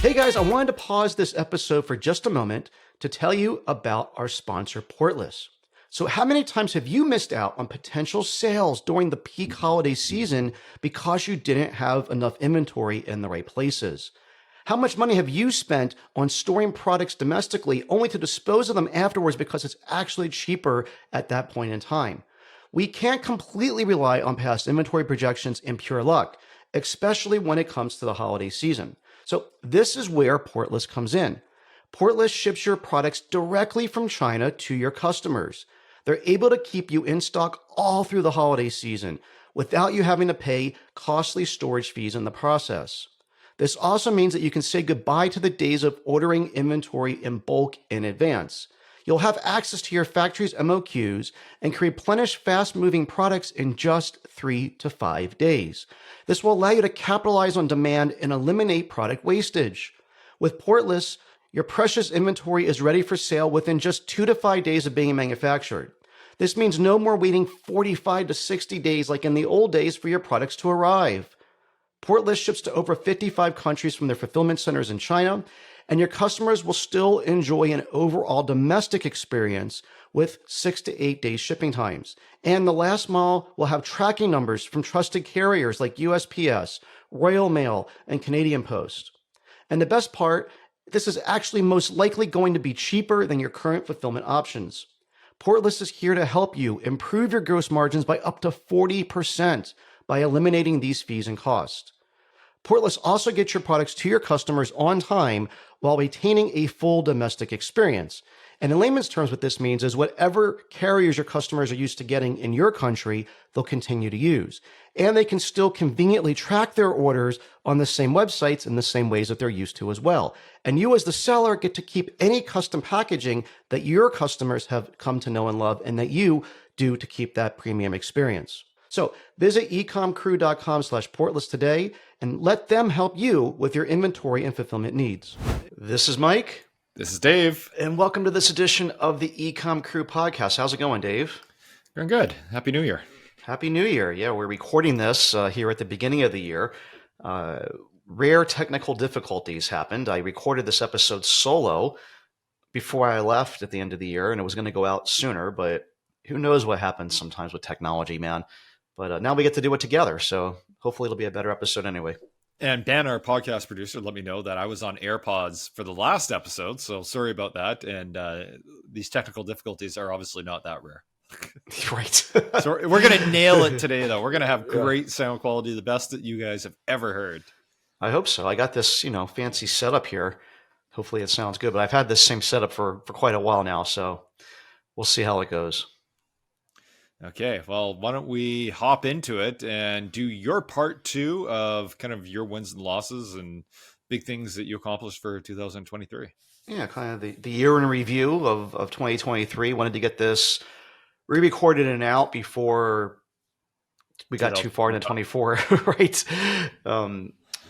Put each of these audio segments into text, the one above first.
Hey guys, I wanted to pause this episode for just a moment to tell you about our sponsor, Portless. So how many times have you missed out on potential sales during the peak holiday season because you didn't have enough inventory in the right places? How much money have you spent on storing products domestically only to dispose of them afterwards because it's actually cheaper at that point in time? We can't completely rely on past inventory projections and pure luck, especially when it comes to the holiday season. So this is where Portless comes in. Portless ships your products directly from China to your customers. They're able to keep you in stock all through the holiday season without you having to pay costly storage fees in the process. This also means that you can say goodbye to the days of ordering inventory in bulk in advance. You'll have access to your factory's MOQs and can replenish fast-moving products in just 3 to 5 days. This will allow you to capitalize on demand and eliminate product wastage. With Portless, your precious inventory is ready for sale within just 2 to 5 days of being manufactured. This means no more waiting 45 to 60 days like in the old days for your products to arrive. Portless ships to over 55 countries from their fulfillment centers in China, and your customers will still enjoy an overall domestic experience with 6 to 8 days shipping times. And the last mile will have tracking numbers from trusted carriers like USPS, Royal Mail, and Canadian Post. And the best part, this is actually most likely going to be cheaper than your current fulfillment options. Portless is here to help you improve your gross margins by up to 40% by eliminating these fees and costs. Portless also gets your products to your customers on time while retaining a full domestic experience. And in layman's terms, what this means is whatever carriers your customers are used to getting in your country, they'll continue to use. And they can still conveniently track their orders on the same websites in the same ways that they're used to as well. And you as the seller get to keep any custom packaging that your customers have come to know and love and that you do to keep that premium experience. So visit EcomCrew.com/Portless today and let them help you with your inventory and fulfillment needs. This is Mike. This is Dave. And welcome to this edition of the EcomCrew podcast. How's it going, Dave? Doing good. Happy New Year. Happy New Year. Yeah, we're recording this here at the beginning of the year. Rare technical difficulties happened. I recorded this episode solo before I left at the end of the year, and it was going to go out sooner, but who knows what happens sometimes with technology, man. But now we get to do it together, so hopefully it'll be a better episode anyway. And Ben, our podcast producer, let me know that I was on AirPods for the last episode, so sorry about that. And these technical difficulties are obviously not that rare. Right. So we're going to nail it today, though. We're going to have great sound quality, the best that you guys have ever heard. I hope so. I got this, fancy setup here. Hopefully it sounds good, but I've had this same setup for quite a while now, so we'll see how it goes. Okay, well, why don't we hop into it and do your part two of kind of your wins and losses and big things that you accomplished for 2023. Yeah, kind of the year in review of 2023. Wanted to get this re-recorded and out before we got too far into 24, right?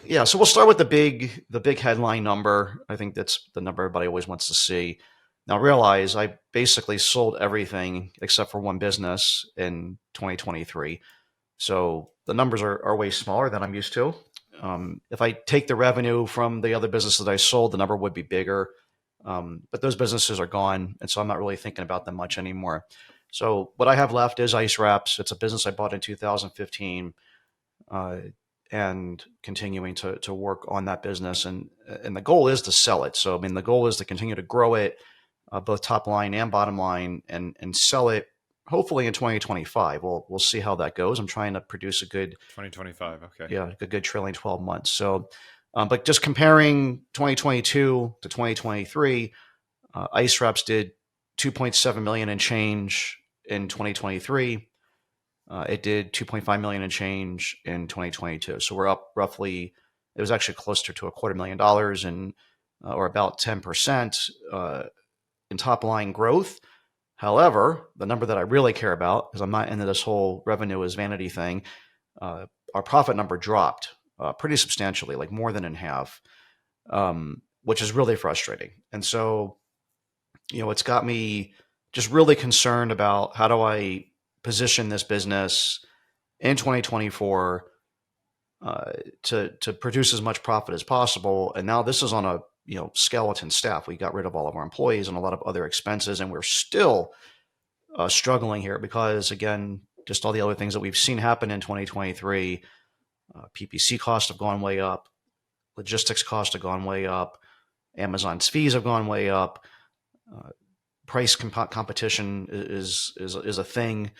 Yeah, so we'll start with the big headline number. I think that's the number everybody always wants to see. Now realize I basically sold everything except for one business in 2023. So the numbers are way smaller than I'm used to. If I take the revenue from the other businesses that I sold, the number would be bigger. But those businesses are gone, and so I'm not really thinking about them much anymore. So what I have left is Ice Wraps. It's a business I bought in 2015 and continuing to work on that business. And the goal is to sell it. So, I mean, the goal is to continue to grow it, both top line and bottom line, and sell it hopefully in 2025. We'll see how that goes. I'm trying to produce a good 2025. Okay. Yeah, a good trailing 12 months. So, but just comparing 2022 to 2023, Ice Wraps did 2.7 million and change in 2023. It did 2.5 million and change in 2022. So we're up roughly. It was actually closer to $250,000 and or about 10%. In top line growth. However, the number that I really care about, because I'm not into this whole revenue is vanity thing, our profit number dropped pretty substantially, like more than in half, which is really frustrating. And so, it's got me just really concerned about how do I position this business in 2024 uh, to produce as much profit as possible. And now this is on a skeleton staff. We got rid of all of our employees and a lot of other expenses, and we're still struggling here because, again, just all the other things that we've seen happen in 2023. PPC costs have gone way up, logistics costs have gone way up, Amazon's fees have gone way up. Price competition is a thing,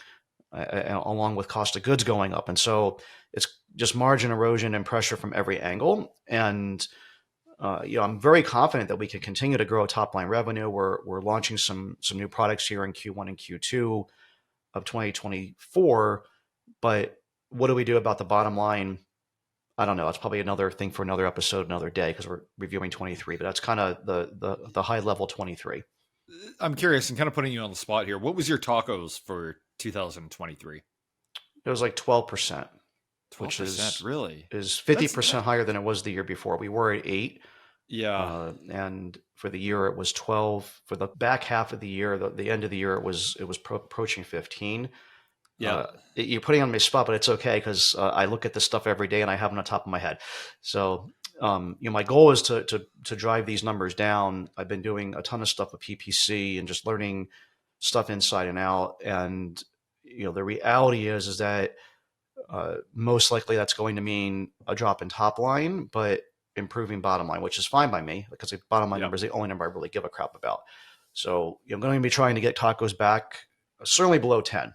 along with cost of goods going up, and so it's just margin erosion and pressure from every angle. And I'm very confident that we can continue to grow top line revenue. We're launching some new products here in Q1 and Q2 of 2024. But what do we do about the bottom line? I don't know. It's probably another thing for another episode, another day, because we're reviewing 23. But that's kind of the high level 23. I'm curious and kind of putting you on the spot here. What was your tacos for 2023? It was like 12%, which 12%, really? is 50% higher than it was the year before. We were at 8. Yeah. And for the year it was 12. For the back half of the year, the end of the year, it was approaching 15. Yeah. You're putting on my spot, but it's okay because I look at this stuff every day and I have it on top of my head. So my goal is to drive these numbers down. I've been doing a ton of stuff with PPC and just learning stuff inside and out. And the reality is that most likely that's going to mean a drop in top line, but improving bottom line, which is fine by me because the bottom line number is the only number I really give a crap about. So I'm going to be trying to get tacos back certainly below 10,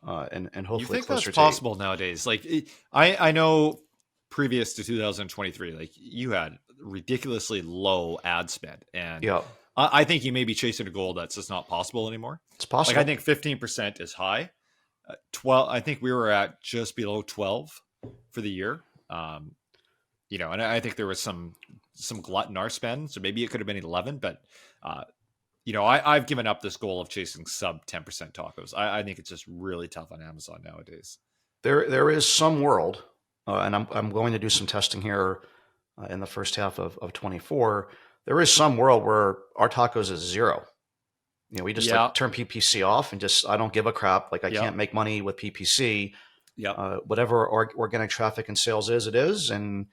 and hopefully you think closer that's to possible nowadays? Like I know previous to 2023, like you had ridiculously low ad spend, and yeah, I think you may be chasing a goal that's just not possible anymore. it's possible. Like I think 15% is high. 12. I think we were at just below 12 for the year. And I think there was some glut in our spend, so maybe it could have been 11. But I've given up this goal of chasing sub 10% tacos. I think it's just really tough on Amazon nowadays. There is some world, and I'm going to do some testing here in the first half of 24. There is some world where our tacos is 0. We just turn PPC off and just I don't give a crap. Like I can't make money with PPC. Yeah. Whatever organic traffic and sales is, it is, and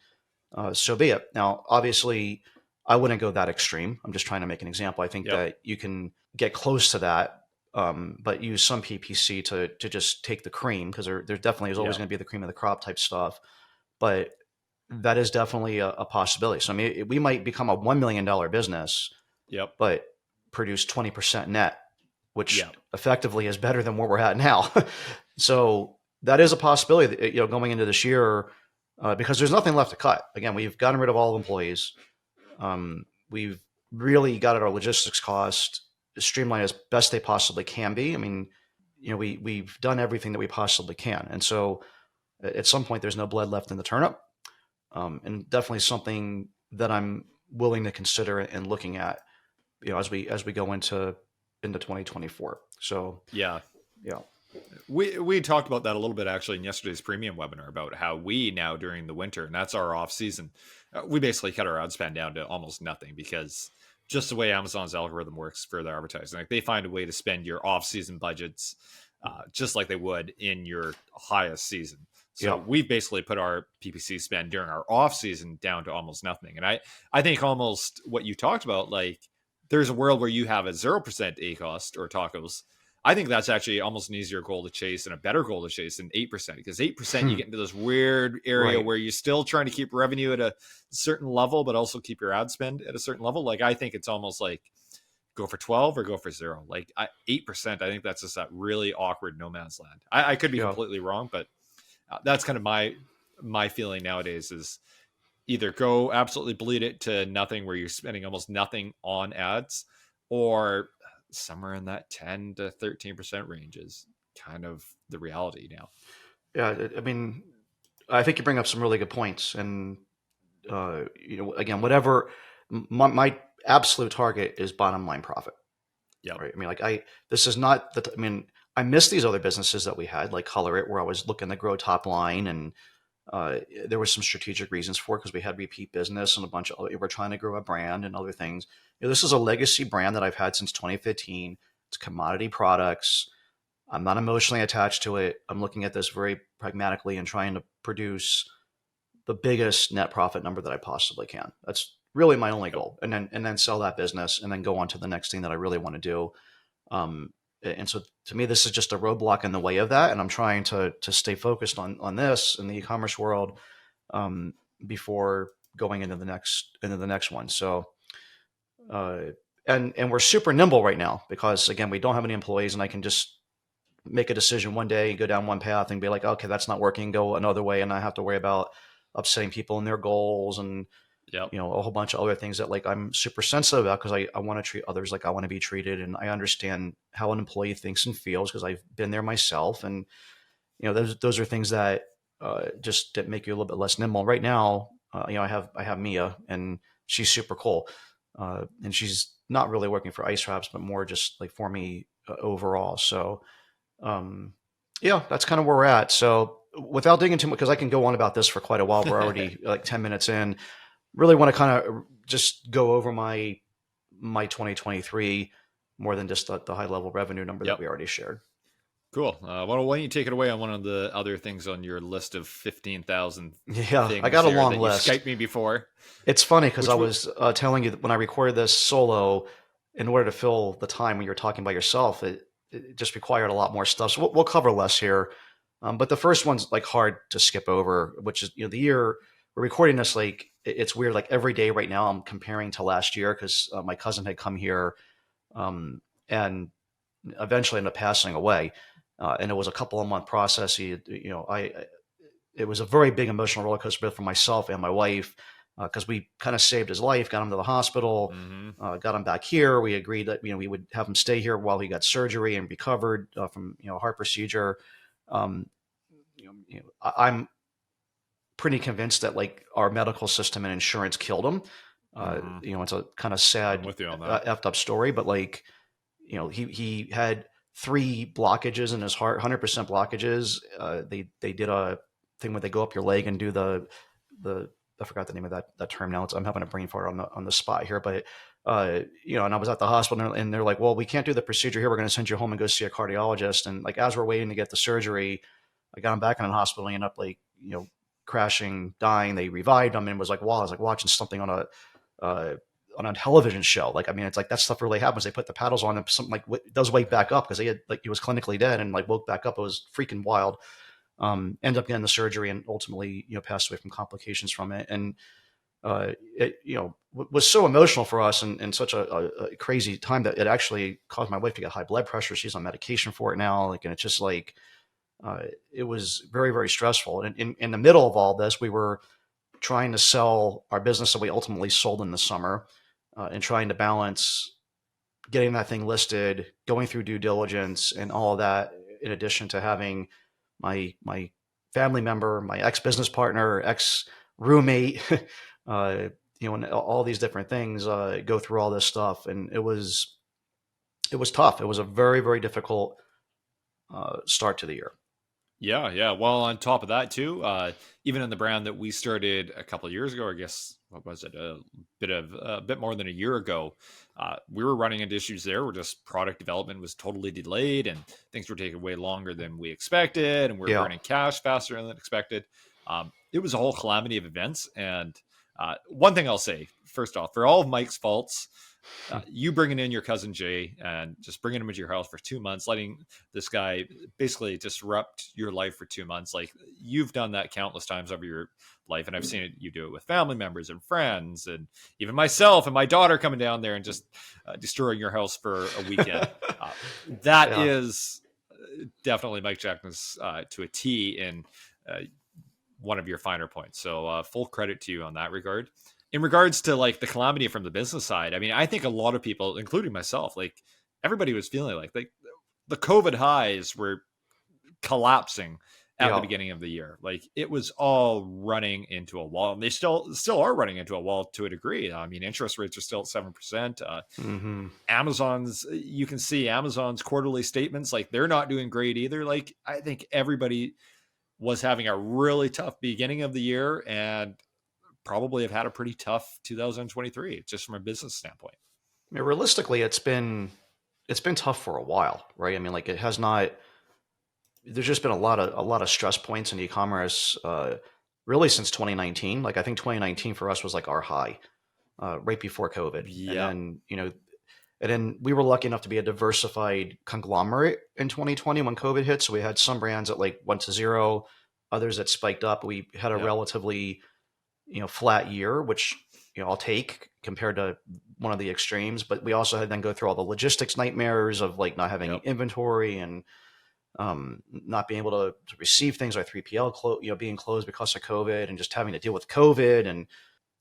so be it. Now, obviously, I wouldn't go that extreme. I'm just trying to make an example. I think that you can get close to that, but use some PPC to just take the cream because there definitely is always going to be the cream of the crop type stuff. But that is definitely a possibility. So I mean, we might become a $1 million business, but produce 20% net, which effectively is better than where we're at now. So that is a possibility, going into this year, because there's nothing left to cut. Again, we've gotten rid of all employees. We've really got at our logistics cost streamlined as best they possibly can be. I mean, we've done everything that we possibly can. And so at some point there's no blood left in the turnip. And definitely something that I'm willing to consider and looking at, as we go into 2024. So yeah. We talked about that a little bit actually in yesterday's premium webinar about how we now during the winter, and that's our off season, we basically cut our ad spend down to almost nothing because just the way Amazon's algorithm works for their advertising, like they find a way to spend your off season budgets just like they would in your highest season. So we've basically put our PPC spend during our off season down to almost nothing. And I think almost what you talked about, like there's a world where you have a 0% ACost or tacos. I think that's actually almost an easier goal to chase and a better goal to chase than 8%, because 8% you get into this weird area where you're still trying to keep revenue at a certain level, but also keep your ad spend at a certain level. Like I think it's almost like go for 12 or go for 0. Like 8%, I think that's just that really awkward no man's land. I could be completely wrong, but that's kind of my feeling nowadays is either go absolutely bleed it to nothing where you're spending almost nothing on ads, or somewhere in that 10 to 13% range is kind of the reality now. Yeah. I mean, I think you bring up some really good points, and again, whatever my absolute target is bottom line profit. Yeah. Right. I mean, this is not the, I mean, I miss these other businesses that we had, like Color It, where I was looking to grow top line, and there were some strategic reasons for it because we had repeat business and a bunch of, we're trying to grow a brand and other things. This is a legacy brand that I've had since 2015. It's commodity products. I'm not emotionally attached to it. I'm looking at this very pragmatically and trying to produce the biggest net profit number that I possibly can. That's really my only goal. And then sell that business and then go on to the next thing that I really want to do. And so to me, this is just a roadblock in the way of that. And I'm trying to stay focused on this in the e-commerce world before going into the next one. So, and we're super nimble right now because again, we don't have any employees and I can just make a decision one day, go down one path and be like, okay, that's not working, go another way. And I have to worry about upsetting people and their goals and, Yep. a whole bunch of other things that like I'm super sensitive about because I want to treat others like I want to be treated. And I understand how an employee thinks and feels because I've been there myself. And, those are things that just that make you a little bit less nimble. Right now, I have Mia and she's super cool. And she's not really working for Ice Wraps, but more just like for me overall. So, yeah, that's kind of where we're at. So without digging too much, because I can go on about this for quite a while. We're already like 10 minutes in. Really want to kind of just go over my 2023 more than just the high level revenue number that we already shared. Cool. Why don't you take it away on one of the other things on your list of 15,000 Yeah, things I got a long that list. You Skyped me before. It's funny because I was telling you that when I recorded this solo, in order to fill the time when you're talking by yourself, it just required a lot more stuff. So we'll cover less here. But the first one's like hard to skip over, which is, the year we're recording this, like it's weird. Like every day right now I'm comparing to last year because my cousin had come here and eventually ended up passing away. And it was a couple of month process. It was a very big emotional roller coaster both for myself and my wife because we kind of saved his life, got him to the hospital, got him back here. We agreed that we would have him stay here while he got surgery and recovered from a heart procedure. I'm pretty convinced that like our medical system and insurance killed him. It's a kind of sad, effed up story, but like he had 3 blockages in his heart, 100% blockages. They did a thing where they go up your leg and do the I forgot the name of that term now. I'm having a brain fart on the spot here, but and I was at the hospital and they're like, well, we can't do the procedure here. We're going to send you home and go see a cardiologist. And like, as we're waiting to get the surgery, I got him back in the hospital and ended up like, crashing, dying. They revived him and was like, wow, I was like watching something on a television show. Like, I mean, it's like that stuff really happens. They put the paddles on and something like does wake back up because he was clinically dead and like woke back up. It was freaking wild. Ended up getting the surgery and ultimately, passed away from complications from it. And, it, was so emotional for us and such a crazy time that it actually caused my wife to get high blood pressure. She's on medication for it now. Like, and it's just like, it was very, very stressful. And in the middle of all this, we were trying to sell our business that we ultimately sold in the summer and trying to balance getting that thing listed, going through due diligence and all of that, in addition to having my family member, my ex-business partner, ex-roommate, and all these different things, go through all this stuff. And it was tough. It was a very, very difficult start to the year. Yeah. Well, on top of that too, even in the brand that we started a couple of years ago, I guess, what was it? A bit more than a year ago, we were running into issues there where just product development was totally delayed and things were taking way longer than we expected. And we're burning cash faster than expected. It was a whole calamity of events. And one thing I'll say, first off, for all of Mike's faults, you bringing in your cousin Jay and just bringing him into your house for 2 months, letting this guy basically disrupt your life for 2 months. Like, you've done that countless times over your life. And I've seen you do it with family members and friends and even myself and my daughter coming down there and just destroying your house for a weekend. That is definitely Mike Jackman's to a T in one of your finer points. So full credit to you on that regard. In regards to like the calamity from the business side, I mean, I think a lot of people, including myself, like everybody was feeling like the COVID highs were collapsing at the beginning of the year. Like, it was all running into a wall, and they still are running into a wall to a degree. I mean, interest rates are still at 7%. You can see Amazon's quarterly statements, like they're not doing great either. Like, I think everybody was having a really tough beginning of the year and probably have had a pretty tough 2023 just from a business standpoint. I mean, realistically, it's been tough for a while, right? I mean, like, there's just been a lot of stress points in e-commerce. really since 2019. Like I think 2019 for us was like our high, right before COVID. And Yeah. then, and then we were lucky enough to be a diversified conglomerate in 2020 when COVID hit. So we had some brands that like went to zero, others that spiked up. We had a Yep. relatively, flat year, which, I'll take compared to one of the extremes. But we also had then go through all the logistics nightmares of like not having Yep. inventory and not being able to receive things, our 3PL being closed because of COVID, and just having to deal with COVID, and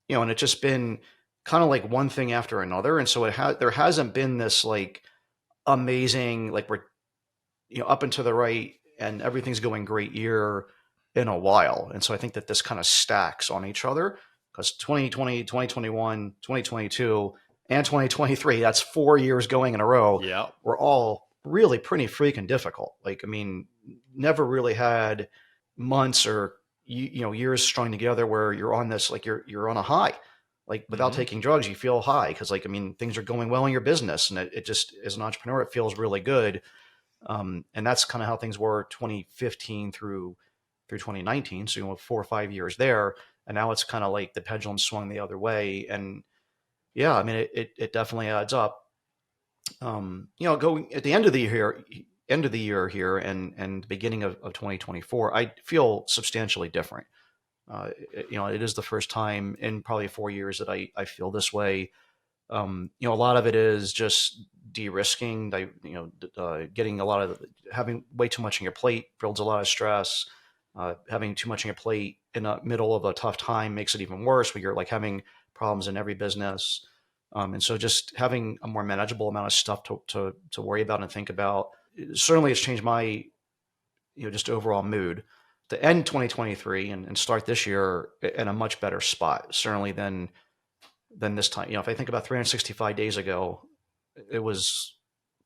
and it's just been kind of like one thing after another. And so there hasn't been this like amazing, like we're up and to the right and everything's going great year in a while. And so I think that this kind of stacks on each other, because 2020, 2021, 2022, and 2023, that's 4 years going in a row, Yep. were all really pretty freaking difficult. Like, I mean, never really had months or years strung together where you're on this, like you're on a high. Like without Hmm. taking drugs, you feel high because, like, I mean, things are going well in your business, and it just, as an entrepreneur, it feels really good. And that's kind of how things were 2015 through 2019. So 4 or 5 years there, and now it's kind of like the pendulum swung the other way. And yeah, I mean, it definitely adds up. Going at the end of the year here, and beginning of 2024, I feel substantially different. It is the first time in probably 4 years that I feel this way. A lot of it is just de-risking. Getting a lot of having way too much on your plate builds a lot of stress. Having too much on your plate in the middle of a tough time makes it even worse, where you're like having problems in every business. And so just having a more manageable amount of stuff to worry about and think about, certainly has changed my, just overall mood to end 2023 and start this year in a much better spot, certainly than this time. If I think about 365 days ago, it was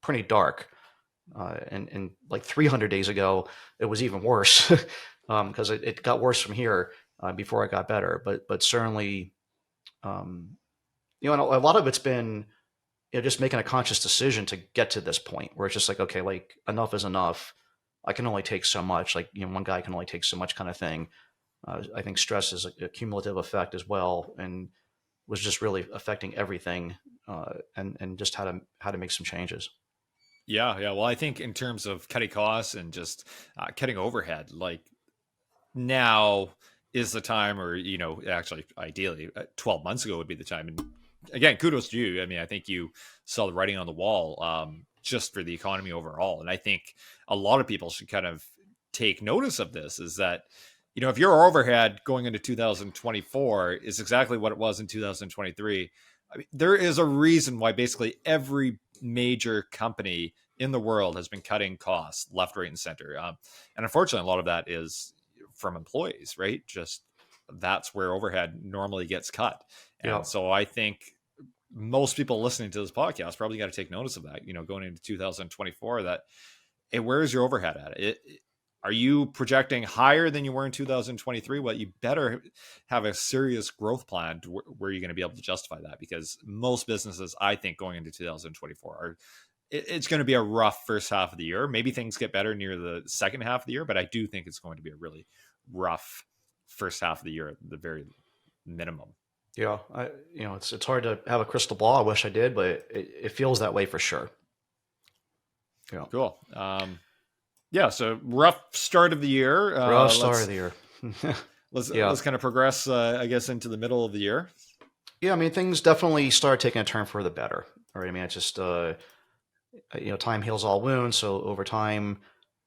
pretty dark. And like 300 days ago, it was even worse, because it got worse from here before it got better. But certainly, um, and a lot of it's been, just making a conscious decision to get to this point where it's just like, okay, like enough is enough. I can only take so much. Like, one guy can only take so much, kind of thing. I think stress is a cumulative effect as well, and was just really affecting everything, and just how to make some changes. Yeah. Yeah. Well, I think in terms of cutting costs and just cutting overhead, like now is the time, or actually, ideally, 12 months ago would be the time. And again, kudos to you. I mean, I think you saw the writing on the wall, just for the economy overall. And I think a lot of people should kind of take notice of this. Is that if your overhead going into 2024 is exactly what it was in 2023, I mean, there is a reason why basically every major company in the world has been cutting costs left, right, and center. And unfortunately, a lot of that is from employees, right? Just that's where overhead normally gets cut. Yeah. And so I think most people listening to this podcast probably got to take notice of that, going into 2024, that, hey, where's your overhead at? Are you projecting higher than you were in 2023? Well, you better have a serious growth plan to where you're going to be able to justify that, because most businesses, I think, going into 2024 are, it's going to be a rough first half of the year. Maybe things get better near the second half of the year, but I do think it's going to be a really rough first half of the year at the very minimum. Yeah. It's hard to have a crystal ball. I wish I did, but it feels that way for sure. Yeah. Cool. Yeah. So rough start of the year. Rough start of the year. Let's kind of progress, I guess, into the middle of the year. Yeah. I mean, things definitely started taking a turn for the better. All right. I mean, it's just, time heals all wounds. So over time,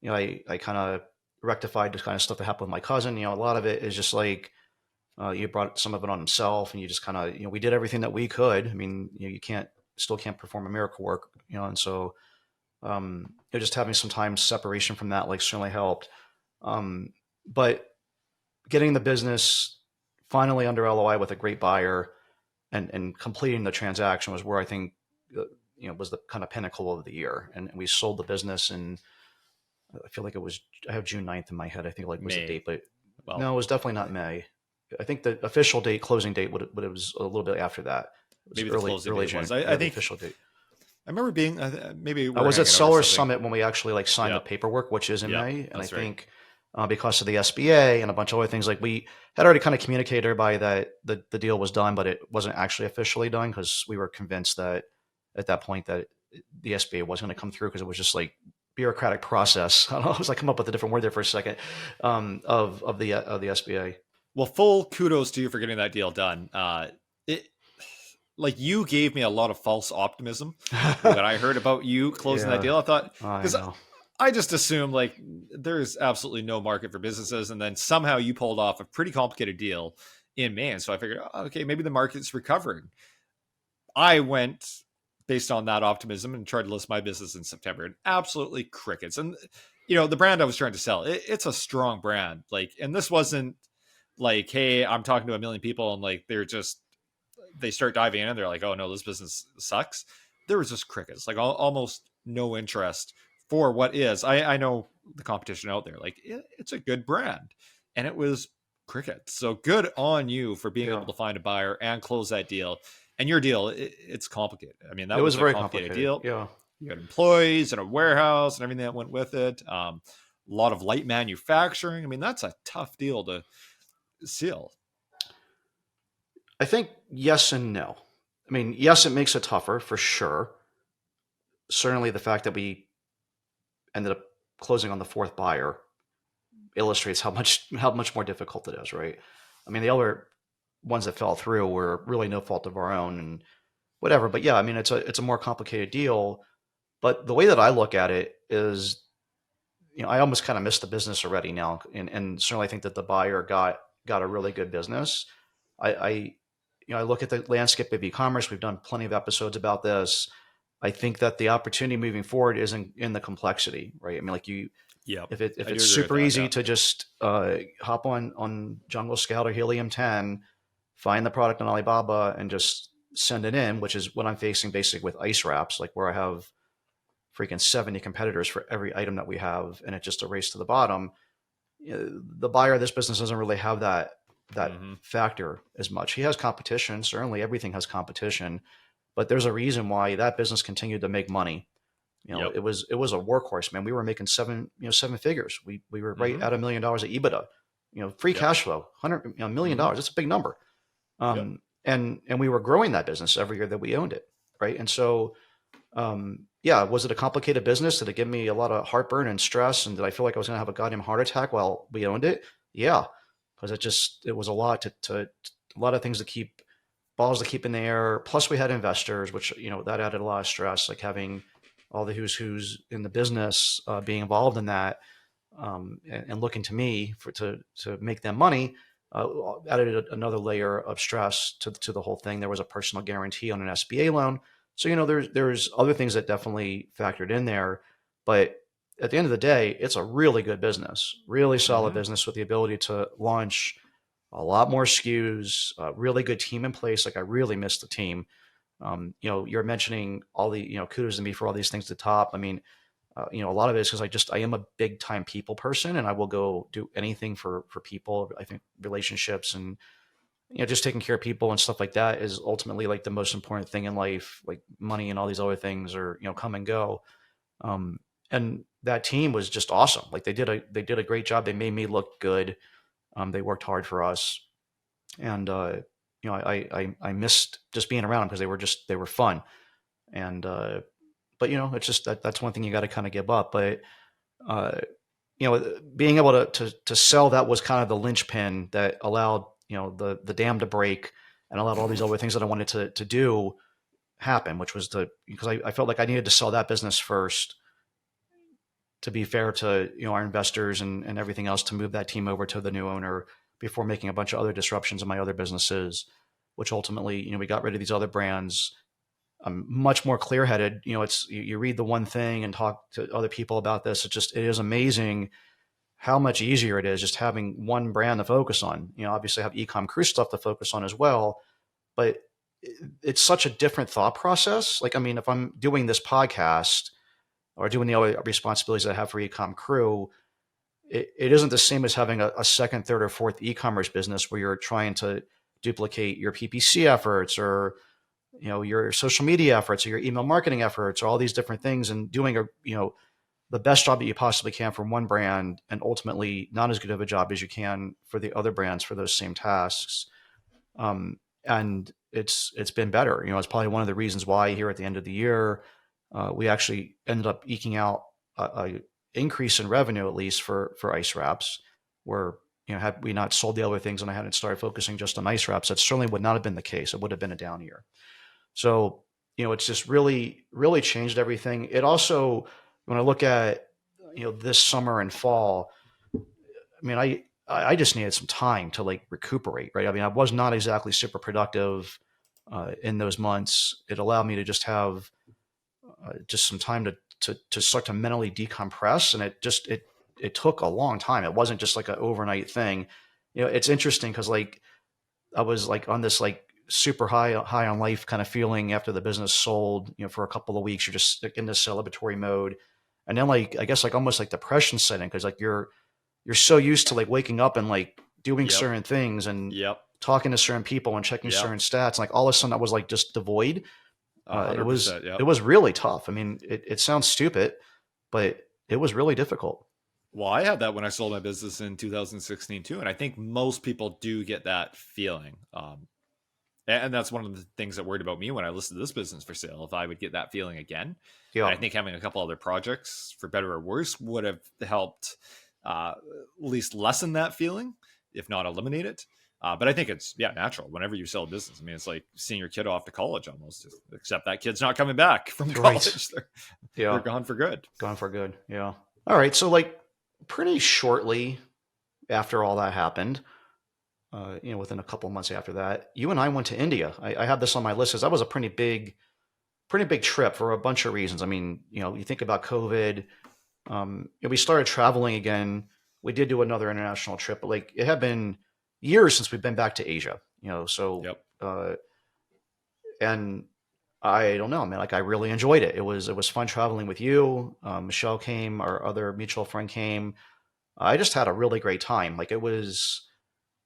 I kind of rectified the kind of stuff that happened with my cousin. A lot of it is just like, you brought some of it on himself, and you just kind of, we did everything that we could. I mean, you still can't perform a miracle work, and so, just having some time separation from that, like, certainly helped. But getting the business finally under LOI with a great buyer, and completing the transaction was where I think, was the kind of pinnacle of the year. And we sold the business, and I feel like I have June 9th in my head. I think, like, was the date, but no, it was definitely not May. I think the official closing date, but it was a little bit after that. It was maybe early June. I think official date. I remember being maybe I was at Seller Summit when we actually like signed the paperwork, which is in May, and I think because of the SBA and a bunch of other things. Like we had already kind of communicated to everybody that the deal was done, but it wasn't actually officially done because we were convinced that at that point that the SBA was going to come through because it was just like bureaucratic process. I don't know. I was like, come up with a different word there for a second, of the SBA. Well, full kudos to you for getting that deal done. It like you gave me a lot of false optimism when I heard about you closing that Yeah, deal. I thought I because know. I just assumed like there's absolutely no market for businesses, and then somehow you pulled off a pretty complicated deal in May, and so I figured, oh, okay, maybe the market's recovering. I went based on that optimism and tried to list my business in September, and absolutely crickets. And the brand I was trying to sell, it's a strong brand. Like, and this wasn't like, hey, I'm talking to a million people and like they start diving in and they're like, oh no, this business sucks. There was just crickets, like almost no interest for what is. I know the competition out there, like it's a good brand, and it was crickets. So good on you for being Yeah, able to find a buyer and close that deal. And your deal, it's complicated. I mean, it that was was a very complicated complicated. deal. Yeah. You had employees and a warehouse and everything that went with it. A lot of light manufacturing. I mean, that's a tough deal to seal. I think yes and no. I mean, yes, it makes it tougher for sure. Certainly, the fact that we ended up closing on the fourth buyer illustrates how much more difficult it is, right? I mean, the other ones that fell through were really no fault of our own and whatever. But yeah, I mean, it's a more complicated deal. But the way that I look at it is, I almost kind of missed the business already now, and certainly I think that the buyer got a really good business. I I look at the landscape of e-commerce. We've done plenty of episodes about this. I think that the opportunity moving forward is in the complexity, right? I mean, like Yep. if I do it's agree with super that. easy Yeah. to just hop on Jungle Scout or Helium 10, find the product on Alibaba, and just send it in, which is what I'm facing basically with ice wraps, like where I have freaking 70 competitors for every item that we have, and it's just a race to the bottom. The buyer of this business doesn't really have that Hmm. factor as much. He has competition. Certainly, everything has competition, but there's a reason why that business continued to make money. Yep. It was a workhorse, man. We were making seven figures. We were right Hmm. at $1 million of EBITDA. Free Yep. cash flow, $100 million. Hmm. That's a big number. Yep. And we were growing that business every year that we owned it, right? And so, yeah, was it a complicated business? Did it give me a lot of heartburn and stress? And did I feel like I was going to have a goddamn heart attack while we owned it? Yeah, because it was a lot a lot of things to keep balls to keep in the air. Plus, we had investors, which that added a lot of stress, like having all the who's in the business being involved in that, and looking to me to make them money. Added another layer of stress to the whole thing. There was a personal guarantee on an SBA loan, so there's other things that definitely factored in there. But at the end of the day, it's a really good business, really solid Hmm. business with the ability to launch a lot more SKUs, a really good team in place. Like I really missed the team. You're mentioning all the, kudos to me for all these things to top. I mean, a lot of it is because I am a big time people person, and I will go do anything for people. I think relationships and just taking care of people and stuff like that is ultimately like the most important thing in life. Like money and all these other things are come and go. And that team was just awesome. Like they did a great job. They made me look good. They worked hard for us, and I missed just being around them because they were fun. And but it's just that's one thing you got to kind of give up. But uh, being able to sell that was kind of the linchpin that allowed the dam to break and allowed all these other things that I wanted to do happen, which was because I felt like I needed to sell that business first to be fair to our investors and everything else, to move that team over to the new owner before making a bunch of other disruptions in my other businesses, which ultimately we got rid of these other brands. I'm much more clear headed. It's you read the one thing and talk to other people about this. It is amazing how much easier it is just having one brand to focus on. Obviously I have EcomCrew stuff to focus on as well, but it's such a different thought process. Like, I mean, if I'm doing this podcast or doing the other responsibilities I have for EcomCrew, it isn't the same as having a second, third, or fourth e-commerce business where you're trying to duplicate your PPC efforts or your social media efforts or your email marketing efforts or all these different things, and doing the best job that you possibly can for one brand and ultimately not as good of a job as you can for the other brands for those same tasks. And it's been better. It's probably one of the reasons why here at the end of the year, we actually ended up eking out a increase in revenue, at least for ice wraps, where had we not sold the other things and I hadn't started focusing just on ice wraps, that certainly would not have been the case. It would have been a down year. So it's just really really changed everything. It also, when I look at this summer and fall, I mean, I just needed some time to like recuperate, right? I mean, I was not exactly super productive in those months. It allowed me to just have just some time to start to mentally decompress, and it took a long time. It wasn't just like an overnight thing. It's interesting because like I was like on this like super high on life kind of feeling after the business sold. For a couple of weeks, you're just like in this celebratory mode, and then like I guess like almost like depression setting because like you're so used to like waking up and like doing Yep. certain things and Yep. talking to certain people and checking Yep. certain stats. Like all of a sudden, I was like just devoid. It was 100%. Yep. it was really tough. I mean, it sounds stupid, but it was really difficult. Well, I had that when I sold my business in 2016 too, and I think most people do get that feeling. And that's one of the things that worried about me when I listed this business for sale. If I would get that feeling again, and Yeah, I think having a couple other projects, for better or worse, would have helped at least lessen that feeling, if not eliminate it. But I think it's natural. Whenever you sell a business, I mean, it's like seeing your kid off to college almost. Except that kid's not coming back from right. college; they're Yeah, gone for good. gone for good. Yeah. All right. So like pretty shortly after all that happened, within a couple of months after that, you and I went to India. I had this on my list because that was a pretty big trip for a bunch of reasons. I mean, you think about COVID. We started traveling again. We did do another international trip, but like it had been years since we've been back to Asia. So Yep. and I don't know, man. Like I really enjoyed it. It was fun traveling with you. Michelle came, our other mutual friend came. I just had a really great time. Like it was,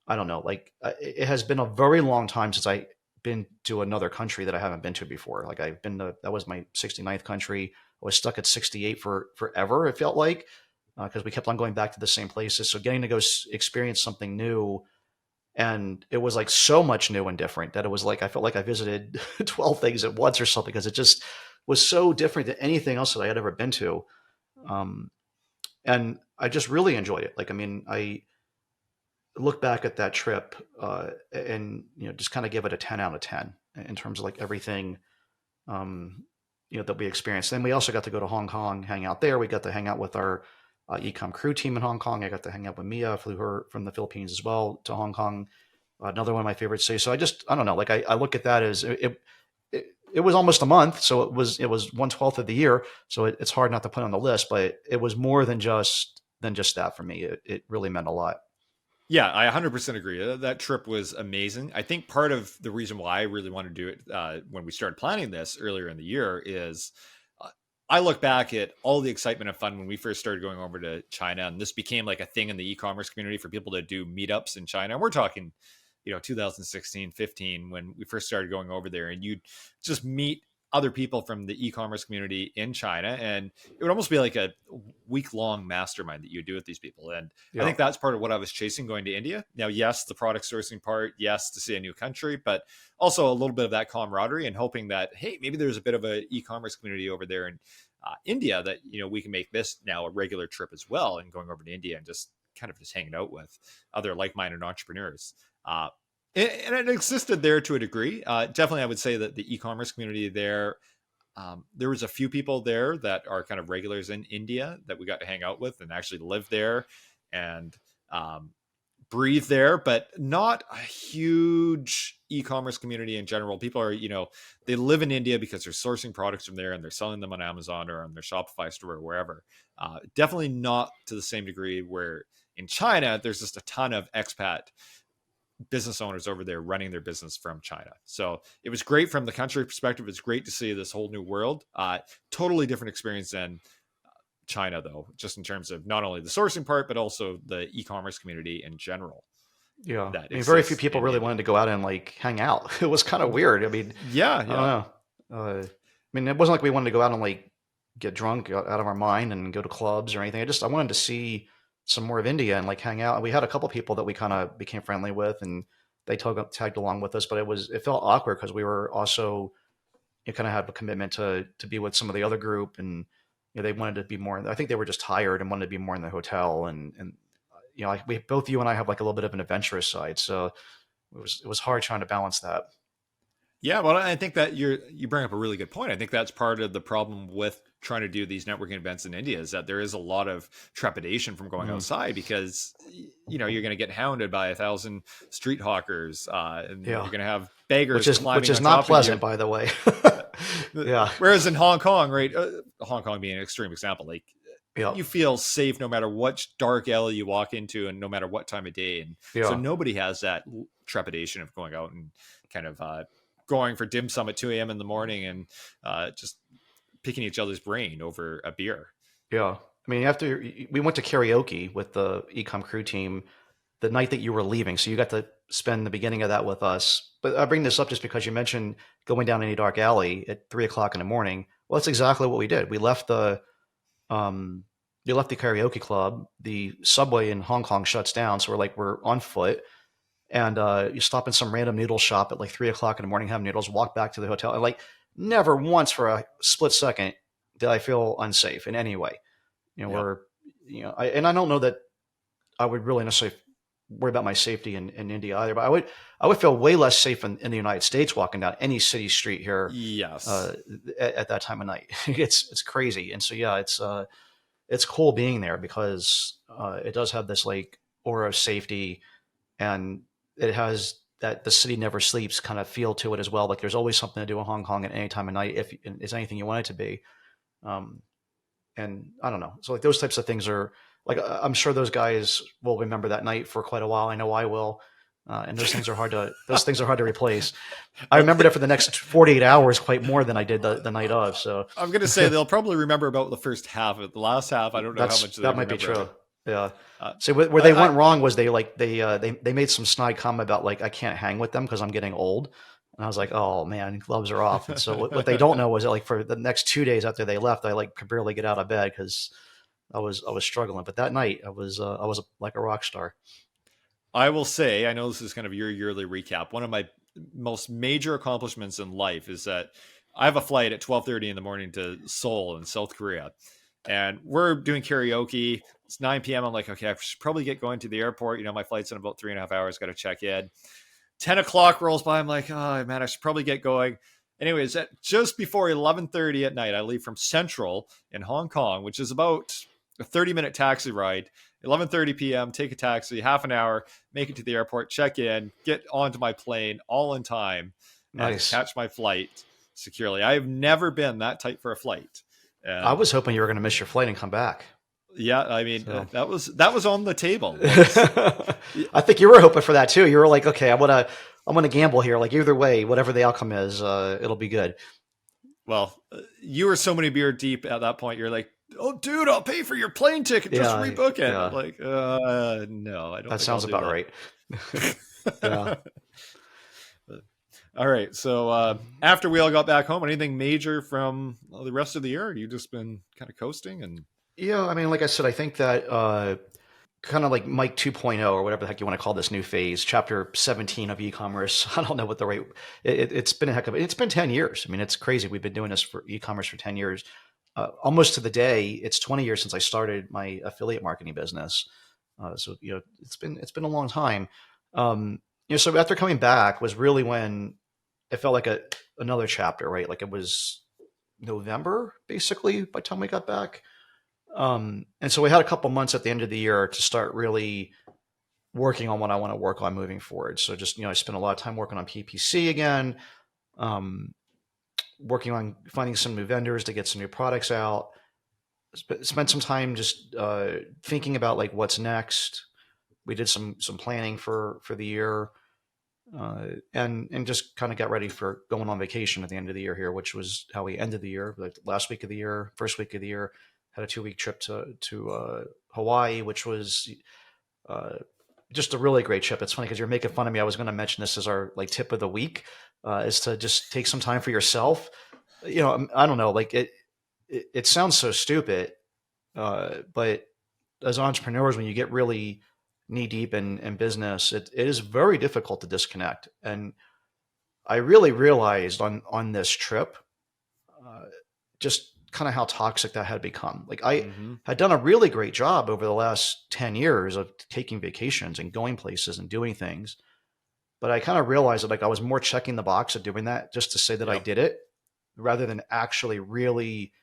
I don't know, like it has been a very long time since I been to another country that I haven't been to before. Like I've been to, that was my 69th country. I was stuck at 68 for forever. It felt like because we kept on going back to the same places. So getting to go experience something new, and it was like so much new and different that it was like I felt like I visited 12 things at once or something because it just was so different than anything else that I had ever been to. Um, and I just really enjoyed it. Like I mean, I look back at that trip and just kind of give it a 10 out of 10 in terms of like everything that we experienced. Then we also got to go to Hong Kong, hang out there. We got to hang out with our EcomCrew team in Hong Kong. I got to hang out with Mia, flew her from the Philippines as well to Hong Kong. Another one of my favorite cities. So I don't know. Like I look at that as it was almost a month, so it was 1/12 of the year. So it's hard not to put on the list, but it was more than just that for me. It really meant a lot. Yeah, I 100% agree. That trip was amazing. I think part of the reason why I really wanted to do it when we started planning this earlier in the year is uh, I look back at all the excitement and fun when we first started going over to China, and this became like a thing in the e-commerce community for people to do meetups in China. And we're talking, 2016, 15, when we first started going over there, and you'd just meet other people from the e-commerce community in China, and it would almost be like a week-long mastermind that you do with these people. And I Yeah. think that's part of what I was chasing going to India. Now, yes, the product sourcing part, yes, to see a new country, but also a little bit of that camaraderie and hoping that, hey, maybe there's a bit of an e-commerce community over there in India that, we can make this now a regular trip as well, and going over to India and just kind of just hanging out with other like-minded entrepreneurs. And it existed there to a degree. Definitely, I would say that the e-commerce community there, there was a few people there that are kind of regulars in India that we got to hang out with and actually live there and breathe there, but not a huge e-commerce community in general. People are, they live in India because they're sourcing products from there and they're selling them on Amazon or on their Shopify store or wherever. Definitely not to the same degree where in China, there's just a ton of expat business owners over there running their business from China. So it was great from the country perspective. It's great to see this whole new world. Totally different experience than China, though, just in terms of not only the sourcing part, but also the e-commerce community in general Yeah. that I mean, very few exists people in really India. wanted to go out and like hang out. It was kind of weird. I mean, Yeah, I don't yeah. know. I mean, it wasn't like we wanted to go out and like get drunk out of our mind and go to clubs or anything. I wanted to see some more of India and like hang out. We had a couple people that we kind of became friendly with, and they tagged along with us. But it felt awkward because we were also, you kind of had a commitment to be with some of the other group, and they wanted to be more. I think they were just tired and wanted to be more in the hotel, and like we both, you and I, have like a little bit of an adventurous side, so it was hard trying to balance that. Yeah, well, I think that you bring up a really good point. I think that's part of the problem with trying to do these networking events in India is that there is a lot of trepidation from going Mm. outside because you're going to get hounded by 1,000 street hawkers, and Yeah, you're going to have beggars which climbing is on not top of you. pleasant, by the way. Yeah, Whereas in Hong Kong, right, Hong Kong being an extreme example, like yeah, you feel safe no matter what dark alley you walk into and no matter what time of day, and so yeah. nobody has that trepidation of going out and kind of going for dim sum at 2 a.m. in the morning and just picking each other's brain over a beer. Yeah. I mean, we went to karaoke with the EcomCrew team the night that you were leaving, so you got to spend the beginning of that with us. But I bring this up just because you mentioned going down any dark alley at 3 o'clock in the morning. Well, that's exactly what we did. Um, we left the karaoke club. The subway in Hong Kong shuts down, so we're on foot, and you stop in some random noodle shop at like 3 o'clock in the morning, have noodles, walk back to the hotel, and like never once for a split second did I feel unsafe in any way. Yep. We're, I don't know that I would really necessarily worry about my safety in India either, but I would feel way less safe in the United States walking down any city street here Yes. uh, at that time of night. It's crazy, and so yeah, it's cool being there because it does have this like aura of safety, and it has that the city never sleeps kind of feel to it as well. Like there's always something to do in Hong Kong at any time of night if it's anything you want it to be. Um, and I don't know. So like those types of things are like I'm sure those guys will remember that night for quite a while. I know I will. And those things are hard to replace. I remembered it for the next 48 hours quite more than I did the night of. So I'm going to say they'll probably remember about the first half of it. The last half, I don't know how much they that might be remember. true. Yeah. Uh, So where they went wrong was they made some snide comment about like I can't hang with them because I'm getting old, and I was like, oh man, gloves are off. And so what they don't know was that like for the next 2 days after they left, I like could barely get out of bed because I was struggling. But that night I was like a rock star. I will say, I know this is kind of your yearly recap. One of my most major accomplishments in life is that I have a flight at 12:30 in the morning to Seoul in South Korea, and we're doing karaoke. It's 9 p.m. I'm like, okay, I should probably get going to the airport. My flight's in about 3.5 hours. Got to check in. 10 o'clock rolls by. I'm like, oh man, I should probably get going. Anyways, at just before 11:30 at night, I leave from Central in Hong Kong, which is about a 30-minute taxi ride. 11:30 p.m. Take a taxi, half an hour, make it to the airport, check in, get onto my plane, all in time, and Nice. catch my flight securely. I have never been that tight for a flight. I And was hoping you were going to miss your flight and come back. yeah, I mean So. that was on the table. I think you were hoping for that too. You were like, okay, I'm gonna gamble here. Like either way, whatever the outcome is, it'll be good. Well, you were so many beer deep at that point. You're like, oh, dude, I'll pay for your plane ticket. Just Yeah, rebook it. yeah. Like, no, I don't That think I'll sounds do about that. right. Yeah. All right. So after we all got back home, anything major from the rest of the year? You just been kind of coasting and Yeah, I mean, like I said, I think that kind of like Mike 2.0 or whatever the heck you want to call this new phase, chapter 17 of e-commerce. I don't know what the right. It's been a heck of it. It's been 10 years. I mean, it's crazy. We've been doing this for e-commerce for 10 years. Almost to the day, it's 20 years since I started my affiliate marketing business. So it's been a long time. So after coming back was really when it felt like another chapter, right? Like it was November basically by the time we got back. And so we had a couple months at the end of the year to start really working on what I want to work on moving forward. So just, I spent a lot of time working on PPC again, working on finding some new vendors to get some new products out. Spent some time just thinking about like what's next. We did some planning for the year, and just kind of got ready for going on vacation at the end of the year here, which was how we ended the year. Like last week of the year, first week of the year, had a 2-week trip to Hawaii, which was just a really great trip. It's funny because you're making fun of me. I was going to mention this as our like tip of the week, is to just take some time for yourself. I don't know, like it. it sounds so stupid, but as entrepreneurs, when you get really knee deep in business, it is very difficult to disconnect. And I really realized on this trip, uh, just kind of how toxic that had become. Like I Mm-hmm. had done a really great job over the last 10 years of taking vacations and going places and doing things. But I kind of realized that like I was more checking the box of doing that just to say that I Yep. did it rather than actually really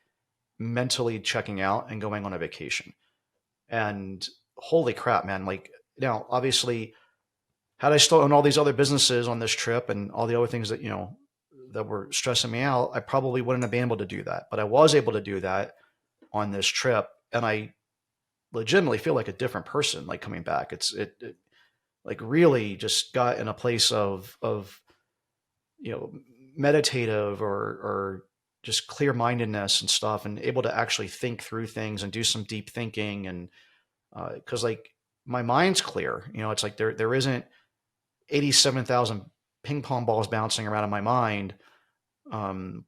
mentally checking out and going on a vacation. And holy crap, man. Like now, obviously, had I still owned all these other businesses on this trip and all the other things that, that were stressing me out, I probably wouldn't have been able to do that. But I was able to do that on this trip. And I legitimately feel like a different person, like coming back. It like really just got in a place of, you know, meditative or just clear mindedness and stuff and able to actually think through things and do some deep thinking. And because like my mind's clear, it's like there isn't 87,000 ping pong balls bouncing around in my mind, um,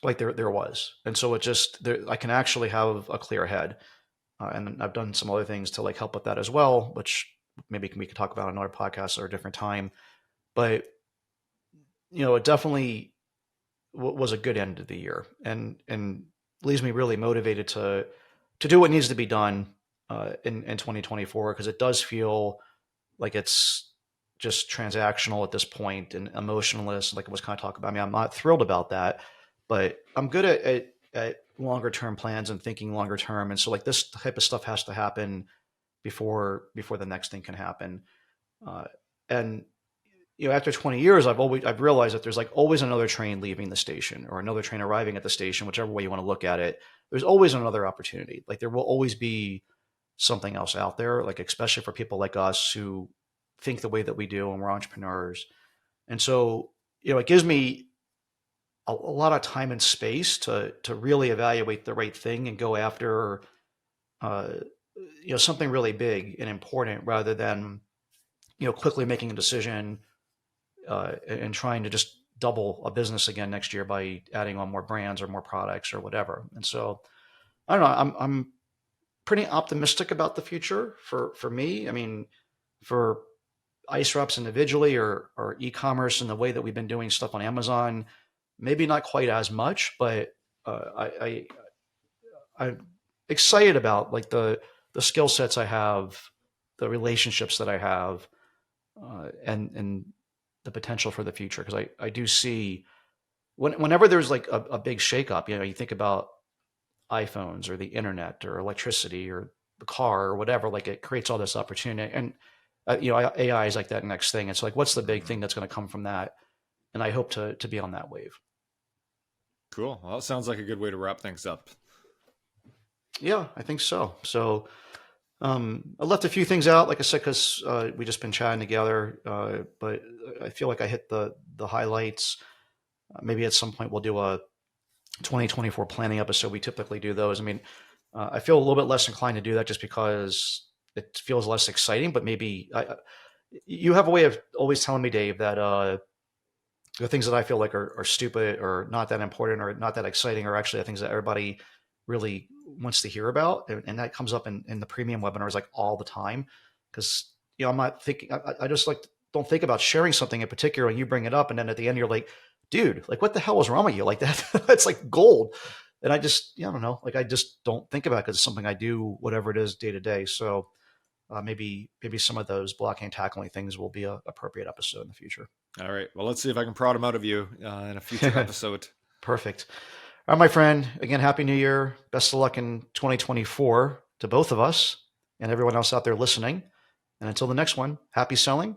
like there was. And so it just, I can actually have a clear head. And I've done some other things to like help with that as well, which maybe we could talk about on another podcast or a different time. But, it definitely was a good end of the year and leaves me really motivated to do what needs to be done in 2024, because it does feel like it's just transactional at this point and emotionless, like I was kind of talking about. I mean, I'm not thrilled about that, but I'm good at longer term plans and thinking longer term. And so like this type of stuff has to happen before the next thing can happen. Uh, and after 20 years, I've realized that there's like always another train leaving the station or another train arriving at the station, whichever way you want to look at it. There's always another opportunity. Like there will always be something else out there, like especially for people like us who think the way that we do and we're entrepreneurs. And so, it gives me a lot of time and space to really evaluate the right thing and go after uh, something really big and important rather than quickly making a decision and trying to just double a business again next year by adding on more brands or more products or whatever. And so I don't know. I'm pretty optimistic about the future for me. I mean, for ice reps individually or e-commerce and the way that we've been doing stuff on Amazon, maybe not quite as much, but I'm excited about like the skill sets I have, the relationships that I have, and the potential for the future. Because I do see whenever there's like a big shakeup, you think about iPhones or the internet or electricity or the car or whatever, like it creates all this opportunity. And AI is like that next thing. It's like, what's the big Mm-hmm. thing that's going to come from that? And I hope to be on that wave. Cool. Well, it sounds like a good way to wrap things up. Yeah, I think so. So I left a few things out, like I said, because we just been chatting together. But I feel like I hit the highlights. Maybe at some point we'll do a 2024 planning episode. We typically do those. I mean, I feel a little bit less inclined to do that just because it feels less exciting. But maybe you have a way of always telling me, Dave, that the things that I feel like are stupid or not that important or not that exciting are actually the things that everybody really wants to hear about. And that comes up in the premium webinars like all the time. Because, I'm not thinking, I just like don't think about sharing something in particular and you bring it up. And then at the end, you're like, dude, like what the hell was wrong with you? Like that, it's like gold. And I just, I don't know, like I just don't think about it because it's something I do, whatever it is day to day. So maybe some of those blocking and tackling things will be a appropriate episode in the future. All right. Well, let's see if I can prod them out of you in a future episode. Perfect. All right, my friend. Again, Happy New Year. Best of luck in 2024 to both of us and everyone else out there listening. And until the next one, happy selling.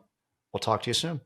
We'll talk to you soon.